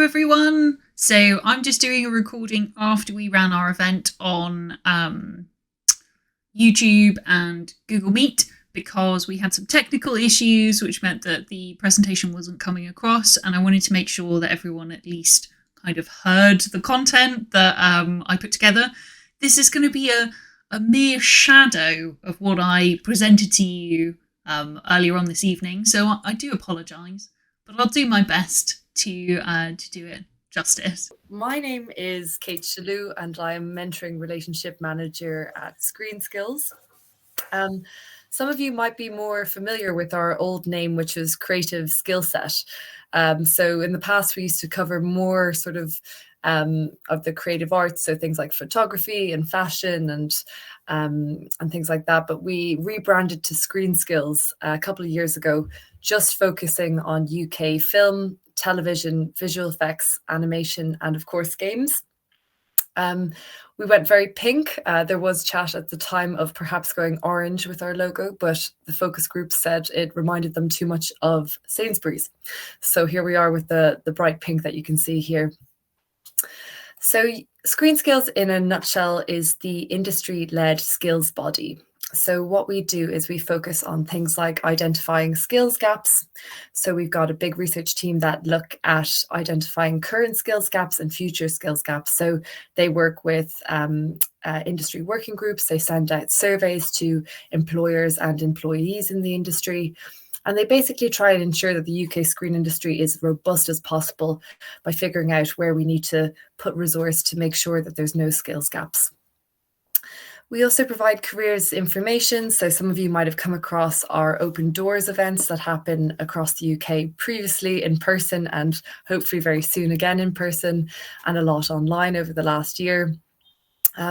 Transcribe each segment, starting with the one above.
Hello everyone. So I'm just doing a recording after we ran our event on YouTube and Google Meet because we had some technical issues which meant that the presentation wasn't coming across, and I wanted to make sure that everyone at least kind of heard the content that I put together. This is going to be a mere shadow of what I presented to you earlier on this evening, so I do apologise, but I'll do my best to do it justice. My name is Kate Shalou and I am Mentoring Relationship Manager at ScreenSkills. Some of you might be more familiar with our old name, which was Creative Skill Set. So in the past, we used to cover more sort of the creative arts, so things like photography and fashion and things like that. But we rebranded to ScreenSkills a couple of years ago, just focusing on UK film, television, visual effects, animation, and of course games. We went very pink. There was chat at the time of perhaps going orange with our logo, but the focus group said it reminded them too much of Sainsbury's. So here we are with the bright pink that you can see here. So ScreenSkills in a nutshell is the industry-led skills body. So what we do is we focus on things like identifying skills gaps. So we've got a big research team that look at identifying current skills gaps and future skills gaps. So they work with industry working groups. They send out surveys to employers and employees in the industry. And they basically try and ensure that the UK screen industry is robust as possible by figuring out where we need to put resource to make sure that there's no skills gaps. We also provide careers information. So some of you might have come across our Open Doors events that happen across the UK previously in person and hopefully very soon again in person, and a lot online over the last year.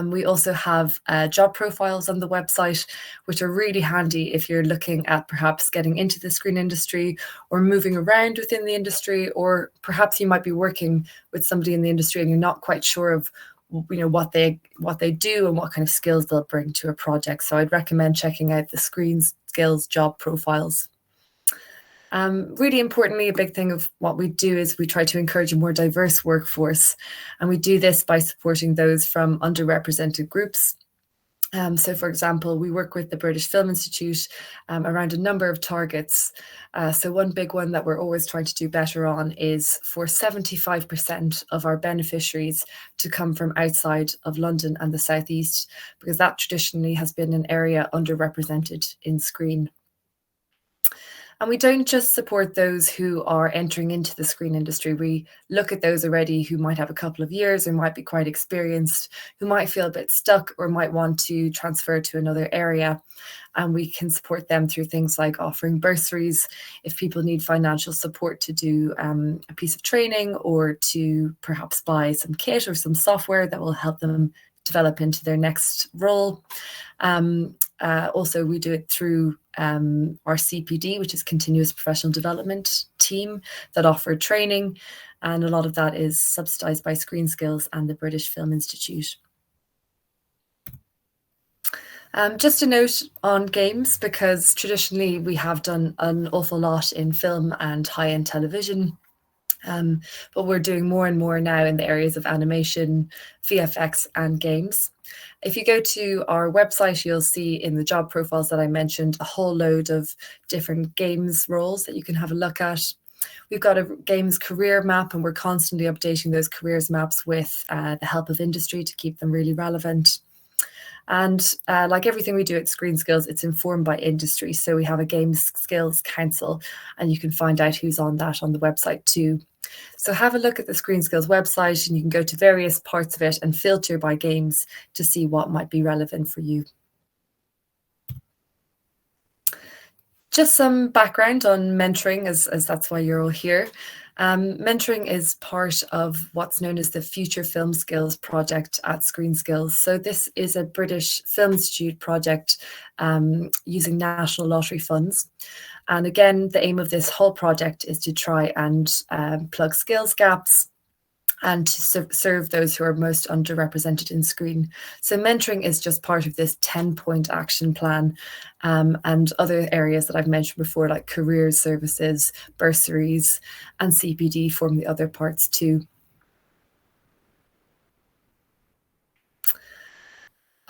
We also have job profiles on the website, which are really handy if you're looking at perhaps getting into the screen industry or moving around within the industry, or perhaps you might be working with somebody in the industry and you're not quite sure of what they do and what kind of skills they'll bring to a project. So I'd recommend checking out the ScreenSkills job profiles. Really importantly, a big thing of what we do is we try to encourage a more diverse workforce, and we do this by supporting those from underrepresented groups. So, for example, we work with the British Film Institute around a number of targets. So one big one that we're always trying to do better on is for 75% of our beneficiaries to come from outside of London and the Southeast, because that traditionally has been an area underrepresented in screen. And we don't just support those who are entering into the screen industry. We look at those already who might have a couple of years or might be quite experienced, who might feel a bit stuck or might want to transfer to another area. And we can support them through things like offering bursaries if people need financial support to do a piece of training or to perhaps buy some kit or some software that will help them develop into their next role. Also, we do it through our CPD, which is Continuous Professional Development team that offer training. And a lot of that is subsidised by ScreenSkills and the British Film Institute. Just a note on games, because traditionally we have done an awful lot in film and high-end television. But we're doing more and more now in the areas of animation, VFX, and games. If you go to our website, you'll see in the job profiles that I mentioned a whole load of different games roles that you can have a look at. We've got a games career map, and we're constantly updating those careers maps with the help of industry to keep them really relevant. And like everything we do at ScreenSkills, it's informed by industry. So we have a Games Skills Council, and you can find out who's on that on the website too. So have a look at the ScreenSkills website, and you can go to various parts of it and filter by games to see what might be relevant for you. Just some background on mentoring, as that's why you're all here. Mentoring is part of what's known as the Future Film Skills project at ScreenSkills. So this is a British Film Institute project using national lottery funds. And again, the aim of this whole project is to try and plug skills gaps and to serve those who are most underrepresented in Screen. So mentoring is just part of this 10-point action plan, and other areas that I've mentioned before, like careers services, bursaries, and CPD form the other parts too.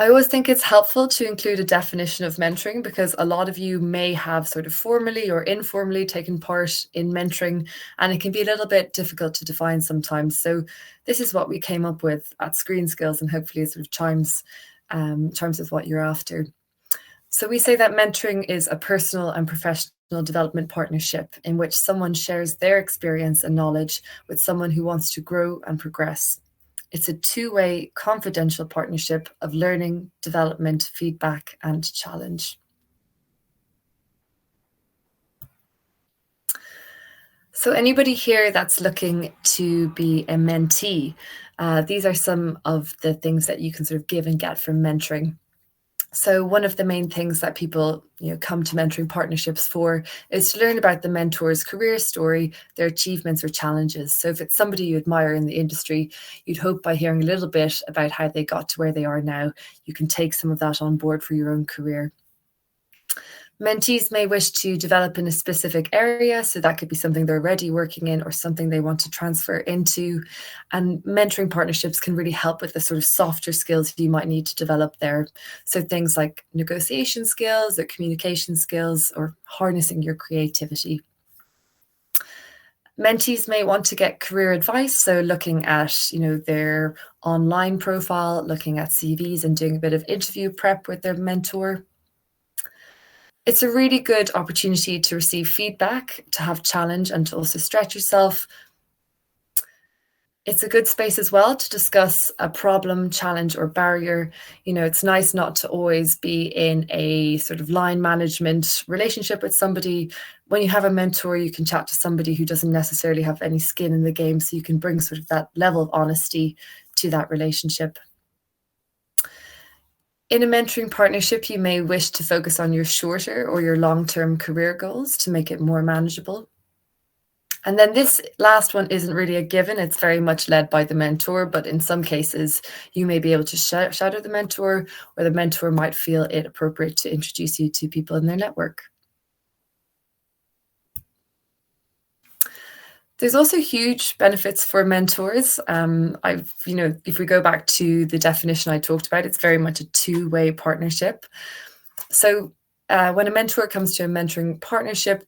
I always think it's helpful to include a definition of mentoring, because a lot of you may have sort of formally or informally taken part in mentoring, and it can be a little bit difficult to define sometimes. So this is what we came up with at ScreenSkills, and hopefully it sort of chimes with what you're after. So we say that mentoring is a personal and professional development partnership in which someone shares their experience and knowledge with someone who wants to grow and progress. It's a two-way confidential partnership of learning, development, feedback, and challenge. So anybody here that's looking to be a mentee, these are some of the things that you can sort of give and get from mentoring. So one of the main things that people come to mentoring partnerships for is to learn about the mentor's career story, their achievements or challenges. So if it's somebody you admire in the industry, you'd hope by hearing a little bit about how they got to where they are now, you can take some of that on board for your own career. Mentees may wish to develop in a specific area, so that could be something they're already working in or something they want to transfer into. And mentoring partnerships can really help with the sort of softer skills you might need to develop there. So things like negotiation skills or communication skills or harnessing your creativity. Mentees may want to get career advice, so looking at their online profile, looking at CVs and doing a bit of interview prep with their mentor. It's a really good opportunity to receive feedback, to have challenge, and to also stretch yourself. It's a good space as well to discuss a problem, challenge, or barrier. It's nice not to always be in a sort of line management relationship with somebody. When you have a mentor, you can chat to somebody who doesn't necessarily have any skin in the game, so you can bring sort of that level of honesty to that relationship. In a mentoring partnership, you may wish to focus on your shorter or your long-term career goals to make it more manageable. And then this last one isn't really a given. It's very much led by the mentor, but in some cases, you may be able to shadow the mentor, or the mentor might feel it appropriate to introduce you to people in their network. There's also huge benefits for mentors. If we go back to the definition I talked about, it's very much a two-way partnership. So when a mentor comes to a mentoring partnership,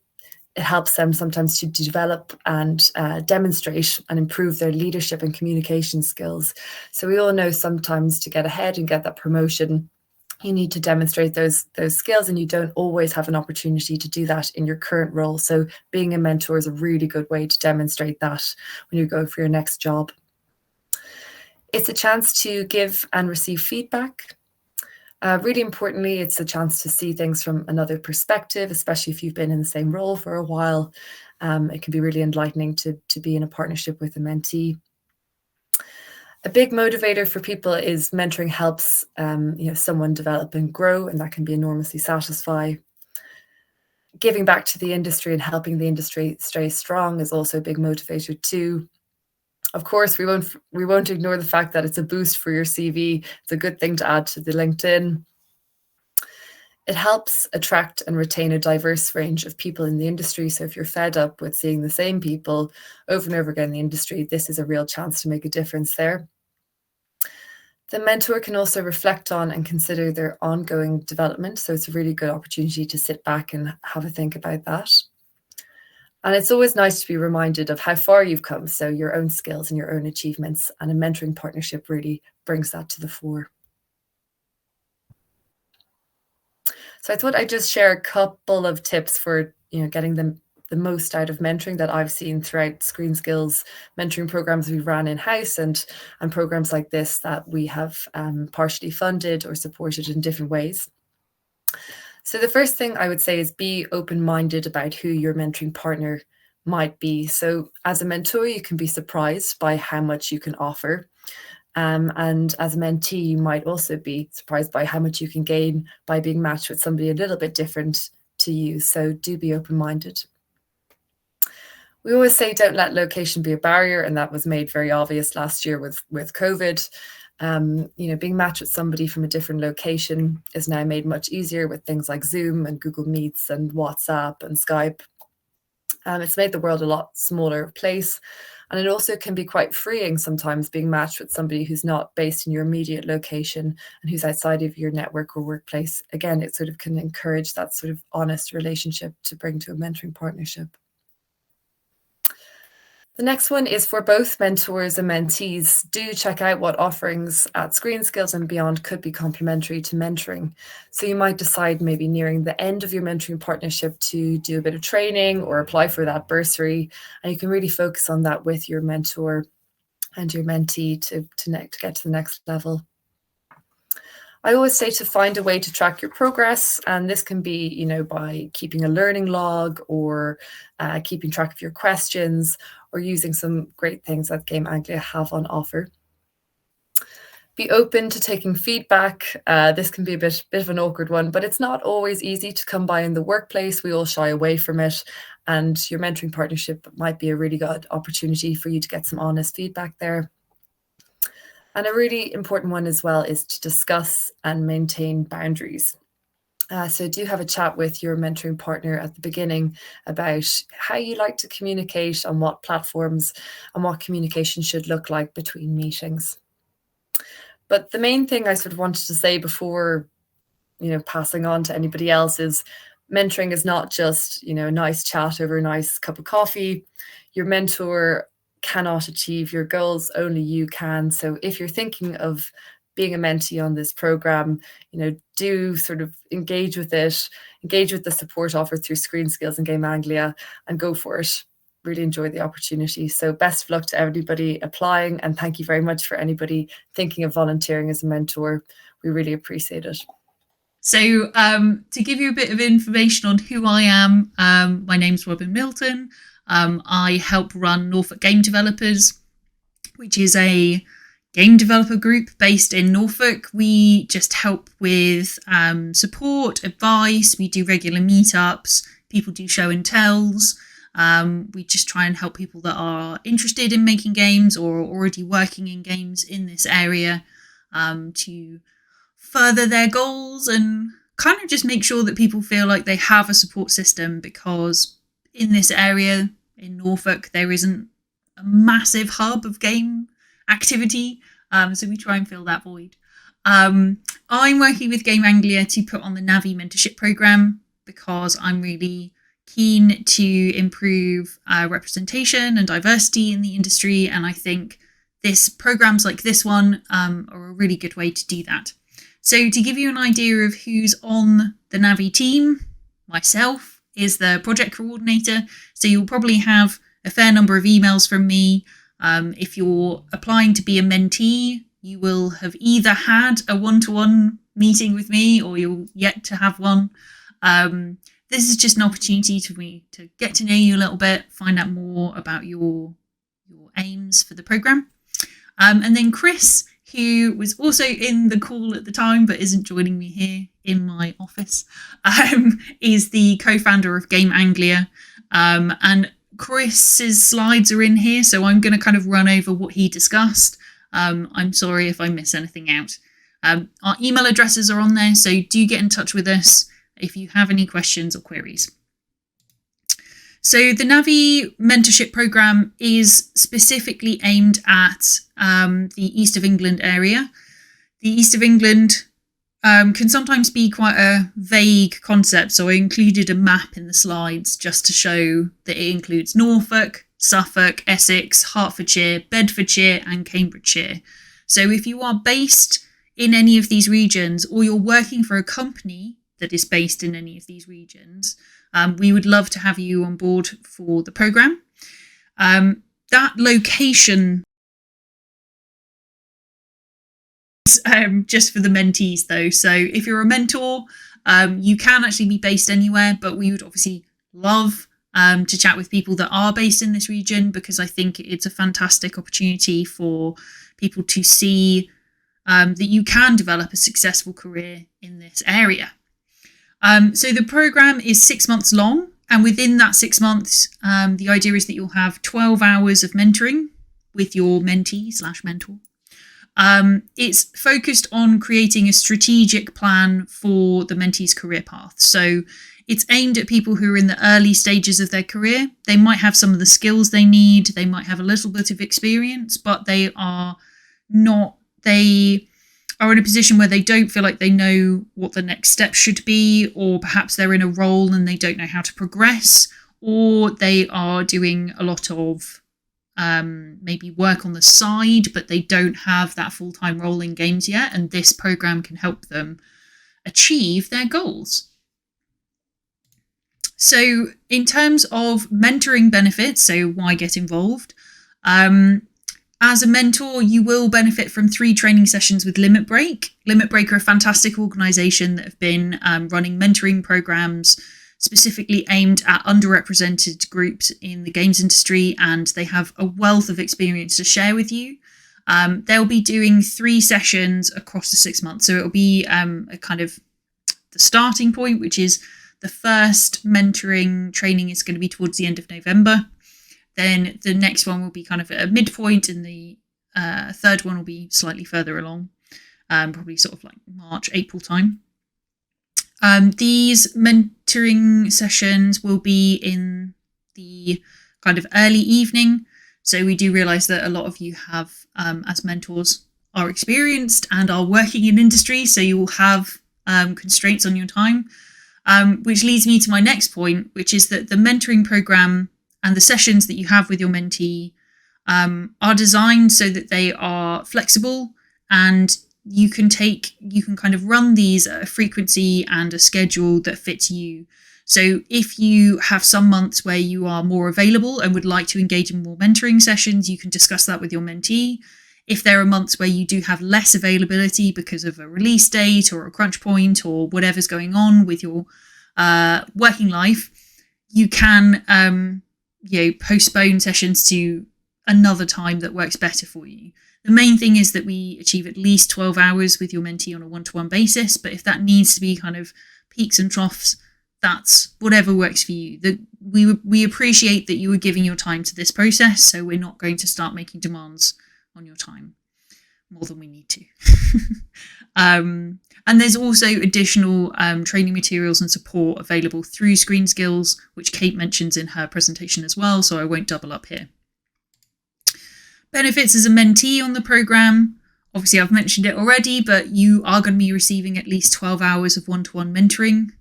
it helps them sometimes to develop and demonstrate and improve their leadership and communication skills. So we all know sometimes to get ahead and get that promotion, you need to demonstrate those skills, and you don't always have an opportunity to do that in your current role. So being a mentor is a really good way to demonstrate that when you go for your next job. It's a chance to give and receive feedback. Really importantly, it's a chance to see things from another perspective, especially if you've been in the same role for a while. It can be really enlightening to be in a partnership with a mentee. A big motivator for people is mentoring helps someone develop and grow, and that can be enormously satisfying. Giving back to the industry and helping the industry stay strong is also a big motivator too. Of course, we won't ignore the fact that it's a boost for your CV. It's a good thing to add to the LinkedIn. It helps attract and retain a diverse range of people in the industry. So if you're fed up with seeing the same people over and over again in the industry, this is a real chance to make a difference there. The mentor can also reflect on and consider their ongoing development. So it's a really good opportunity to sit back and have a think about that. And it's always nice to be reminded of how far you've come, so your own skills and your own achievements, and a mentoring partnership really brings that to the fore. So I thought I'd just share a couple of tips for getting the most out of mentoring that I've seen throughout ScreenSkills mentoring programs we ran in-house, and programs like this that we have partially funded or supported in different ways. So the first thing I would say is be open-minded about who your mentoring partner might be. So as a mentor, you can be surprised by how much you can offer. And as a mentee, you might also be surprised by how much you can gain by being matched with somebody a little bit different to you. So do be open-minded. We always say don't let location be a barrier, and that was made very obvious last year with COVID. Being matched with somebody from a different location is now made much easier with things like Zoom and Google Meets and WhatsApp and Skype. It's made the world a lot smaller place. And it also can be quite freeing sometimes being matched with somebody who's not based in your immediate location and who's outside of your network or workplace. Again, it sort of can encourage that sort of honest relationship to bring to a mentoring partnership. The next one is for both mentors and mentees. Do check out what offerings at ScreenSkills and beyond could be complementary to mentoring. So you might decide maybe nearing the end of your mentoring partnership to do a bit of training or apply for that bursary. And you can really focus on that with your mentor and your mentee to get to the next level. I always say to find a way to track your progress, and this can be, by keeping a learning log or keeping track of your questions or using some great things that Game Anglia have on offer. Be open to taking feedback. This can be a bit of an awkward one, but it's not always easy to come by in the workplace. We all shy away from it, and your mentoring partnership might be a really good opportunity for you to get some honest feedback there. And a really important one as well is to discuss and maintain boundaries. So do have a chat with your mentoring partner at the beginning about how you like to communicate, on what platforms, and what communication should look like between meetings. But the main thing I sort of wanted to say before, passing on to anybody else is mentoring is not just, a nice chat over a nice cup of coffee. Your mentor cannot achieve your goals, only you can. So if you're thinking of being a mentee on this program, do sort of engage with it, engage with the support offered through ScreenSkills and Game Anglia, and go for it. Really enjoy the opportunity. So best of luck to everybody applying, and thank you very much for anybody thinking of volunteering as a mentor. We really appreciate it. So to give you a bit of information on who I am, my name's Milton. I help run Norfolk Game Developers, which is a game developer group based in Norfolk. We just help with support, advice. We do regular meetups. People do show and tells. We just try and help people that are interested in making games or are already working in games in this area to further their goals and kind of just make sure that people feel like they have a support system, because in this area in Norfolk there isn't a massive hub of game activity, so we try and fill that void. I'm working with Game Anglia to put on the NAVEE Mentorship program because I'm really keen to improve representation and diversity in the industry, and I think programs like this one are a really good way to do that. So to give you an idea of who's on the NAVEE team, myself is the project coordinator, so you'll probably have a fair number of emails from me. If you're applying to be a mentee, you will have either had a one-to-one meeting with me or you're yet to have one. This is just an opportunity for me to get to know you a little bit, find out more about your aims for the program. And then Chris, who was also in the call at the time but isn't joining me here in my office, is the co-founder of Game Anglia. And Chris's slides are in here, so I'm going to kind of run over what he discussed. I'm sorry if I miss anything out. Our email addresses are on there, so do get in touch with us if you have any questions or queries. So the NAVEE mentorship program is specifically aimed at the East of England area. The East of England can sometimes be quite a vague concept, so I included a map in the slides just to show that it includes Norfolk, Suffolk, Essex, Hertfordshire, Bedfordshire and Cambridgeshire. So if you are based in any of these regions or you're working for a company that is based in any of these regions, we would love to have you on board for the program. That location is just for the mentees though. So if you're a mentor, you can actually be based anywhere, but we would obviously love to chat with people that are based in this region, because I think it's a fantastic opportunity for people to see that you can develop a successful career in this area. So the program is 6 months long, And within that 6 months, the idea is that you'll have 12 hours of mentoring with your mentee/mentor. It's focused on creating a strategic plan for the mentee's career path. So it's aimed at people who are in the early stages of their career. They might have some of the skills they need. They might have a little bit of experience, but they are in a position where they don't feel like they know what the next step should be, or perhaps they're in a role and they don't know how to progress, or they are doing a lot of maybe work on the side, but they don't have that full-time role in games yet, and this program can help them achieve their goals. So in terms of mentoring benefits, so why get involved? As a mentor, you will benefit from 3 training sessions with Limit Break. Limit Break are a fantastic organisation that have been running mentoring programs specifically aimed at underrepresented groups in the games industry, and they have a wealth of experience to share with you. They'll be doing 3 sessions across the 6 months. So it'll be a kind of the starting point, which is the first mentoring training is going to be towards the end of November. Then the next one will be kind of at a midpoint, and the third one will be slightly further along, probably sort of like March, April time. These mentoring sessions will be in the kind of early evening. So we do realise that a lot of you have, as mentors, are experienced and are working in industry. So you will have constraints on your time, which leads me to my next point, which is that the mentoring program and the sessions that you have with your mentee are designed so that they are flexible, and you can kind of run these at a frequency and a schedule that fits you. So if you have some months where you are more available and would like to engage in more mentoring sessions, you can discuss that with your mentee. If there are months where you do have less availability because of a release date or a crunch point or whatever's going on with your working life, you can postpone sessions to another time that works better for you. The main thing is that we achieve at least 12 hours with your mentee on a one-to-one basis, but if that needs to be kind of peaks and troughs, that's whatever works for you. We appreciate that you are giving your time to this process, so we're not going to start making demands on your time more than we need to. And there's also additional training materials and support available through ScreenSkills, which Kate mentions in her presentation as well, so I won't double up here. Benefits as a mentee on the program. Obviously, I've mentioned it already, but you are going to be receiving at least 12 hours of one-to-one mentoring.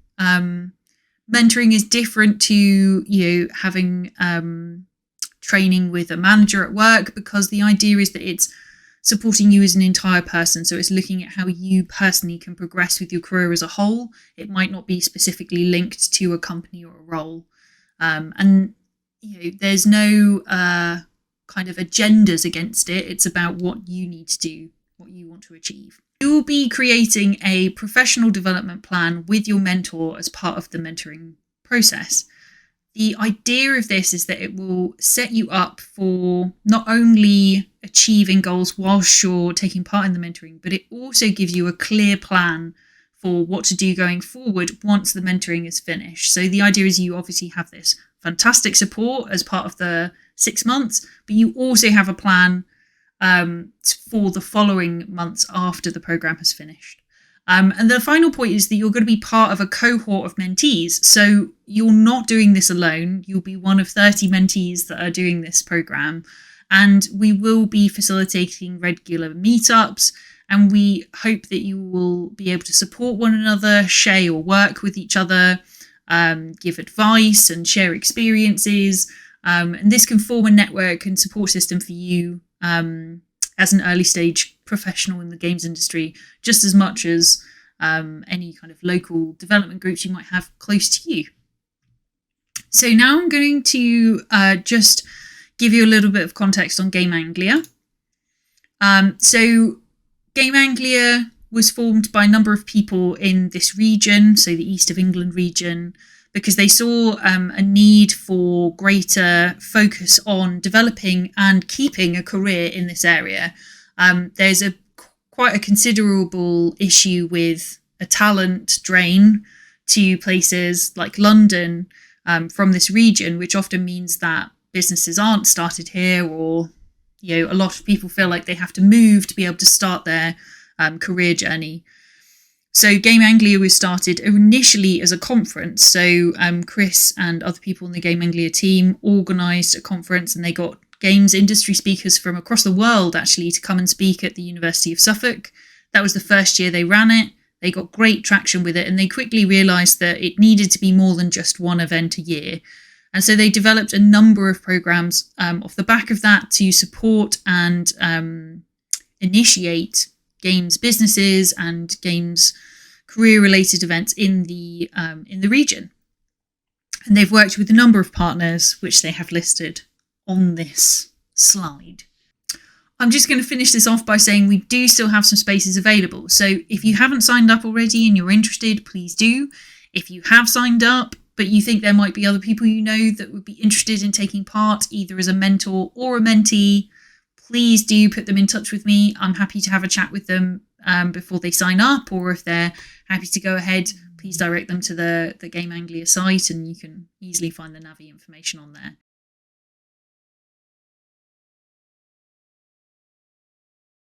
Mentoring is different to having training with a manager at work, because the idea is that it's supporting you as an entire person. So it's looking at how you personally can progress with your career as a whole. It might not be specifically linked to a company or a role. And there's no kind of agendas against it. It's about what you need to do, what you want to achieve. You will be creating a professional development plan with your mentor as part of the mentoring process. The idea of this is that it will set you up for not only achieving goals whilst you're taking part in the mentoring, but it also gives you a clear plan for what to do going forward once the mentoring is finished. So the idea is you obviously have this fantastic support as part of the 6 months, but you also have a plan for the following months after the program has finished. And the final point is that you're going to be part of a cohort of mentees. So you're not doing this alone. You'll be one of 30 mentees that are doing this program. And we will be facilitating regular meetups. And we hope that you will be able to support one another, share your work with each other, give advice and share experiences. And this can form a network and support system for you as an early stage professional in the games industry, just as much as any kind of local development groups you might have close to you. So now I'm going to just give you a little bit of context on Game Anglia. So Game Anglia was formed by a number of people in this region, so the East of England region, because they saw a need for greater focus on developing and keeping a career in this area. There's quite a considerable issue with a talent drain to places like London, from this region, which often means that businesses aren't started here, or a lot of people feel like they have to move to be able to start their career journey. So Game Anglia was started initially as a conference. So Chris and other people in the Game Anglia team organised a conference, and they got games industry speakers from across the world actually to come and speak at the University of Suffolk. That was the first year they ran it. They got great traction with it, and they quickly realised that it needed to be more than just one event a year. And so they developed a number of programmes off the back of that to support and initiate games businesses and games career-related events in the region. And they've worked with a number of partners, which they have listed on this slide. I'm just going to finish this off by saying we do still have some spaces available. So if you haven't signed up already and you're interested, please do. If you have signed up, but you think there might be other people you know that would be interested in taking part, either as a mentor or a mentee, please do put them in touch with me. I'm happy to have a chat with them before they sign up, or if they're happy to go ahead, please direct them to the Game Anglia site, and you can easily find the NAVEE information on there.